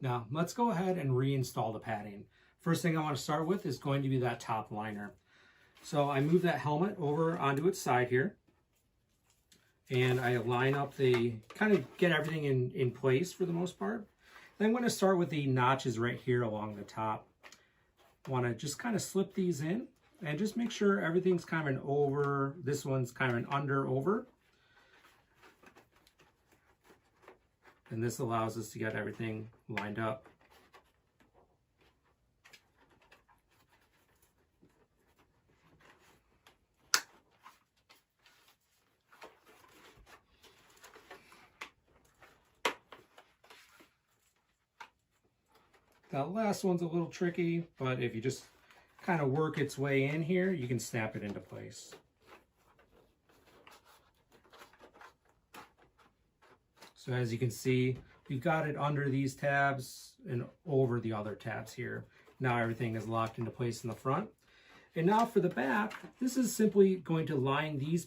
Now, let's go ahead and reinstall the padding. First thing I want to start with is going to be that top liner. So I move that helmet over onto its side here, and I line up kind of get everything in place for the most part. Then I'm going to start with the notches right here along the top. I want to just kind of slip these in and just make sure everything's kind of an over. This one's kind of an under over. And this allows us to get everything lined up. That last one's a little tricky, but if you just kind of work its way in here, you can snap it into place. So as you can see, we've got it under these tabs and over the other tabs here. Now everything is locked into place in the front. And now for the back, this is simply going to line these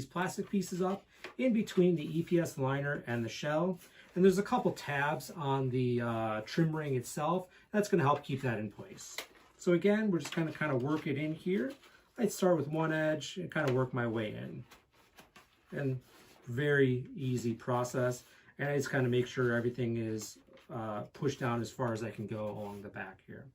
plastic pieces up in between the EPS liner and the shell. And there's a couple tabs on the trim ring itself. That's going to help keep that in place. So again, we're just going to kind of work it in here. I'd start with one edge and kind of work my way in. And very easy process. And I just kind of make sure everything is pushed down as far as I can go along the back here.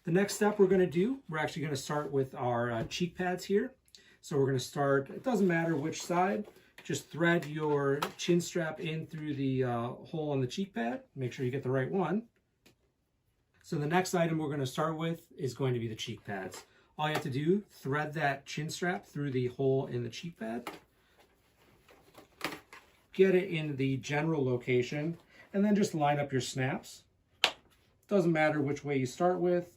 The next step we're going to do, we're actually going to start with our cheek pads here. So we're going to start, it doesn't matter which side, just thread your chin strap in through the hole on the cheek pad. Make sure you get the right one. So the next item we're going to start with is going to be the cheek pads. All you have to do, thread that chin strap through the hole in the cheek pad. Get it in the general location, and then just line up your snaps. Doesn't matter which way you start with.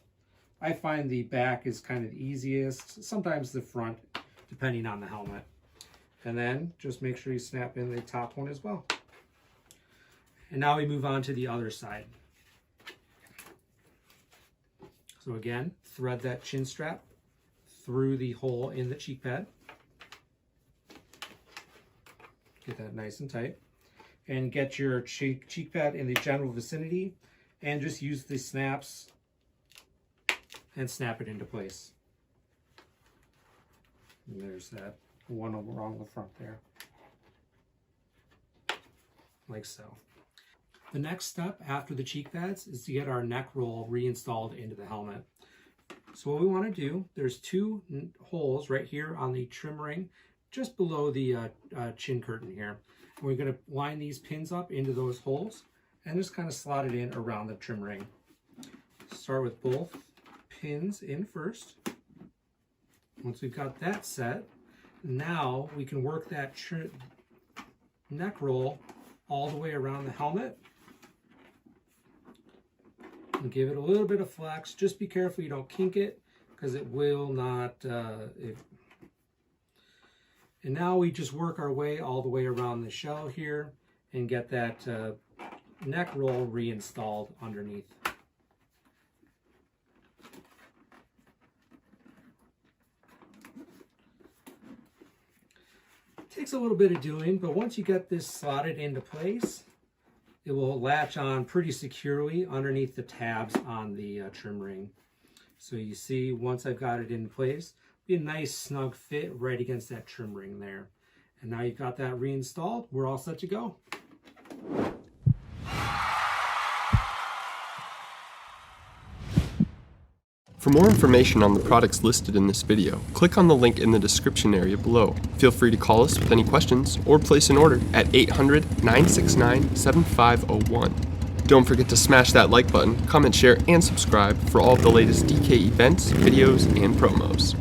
I find the back is kind of the easiest, sometimes the front, depending on the helmet. And then just make sure you snap in the top one as well. And now we move on to the other side. So again, thread that chin strap through the hole in the cheek pad. Get that nice and tight, and get your cheek pad in the general vicinity, and just use the snaps and snap it into place. And there's that one along the front there, like so. The next step after the cheek pads is to get our neck roll reinstalled into the helmet. So what we want to do, there's two holes right here on the trim ring, just below the chin curtain here. And we're going to line these pins up into those holes and just kind of slot it in around the trim ring. Start with both pins in first. Once we've got that set, now we can work that neck roll all the way around the helmet. And give it a little bit of flex. Just be careful you don't kink it, because it will not... And now we just work our way all the way around the shell here and get that neck roll reinstalled underneath. It takes a little bit of doing, but once you get this slotted into place, it will latch on pretty securely underneath the tabs on the trim ring. So you see, once I've got it in place, be a nice snug fit right against that trim ring there. And now you've got that reinstalled, we're all set to go. For more information on the products listed in this video, click on the link in the description area below. Feel free to call us with any questions or place an order at 800-969-7501. Don't forget to smash that like button, comment, share, and subscribe for all of the latest DK events, videos, and promos.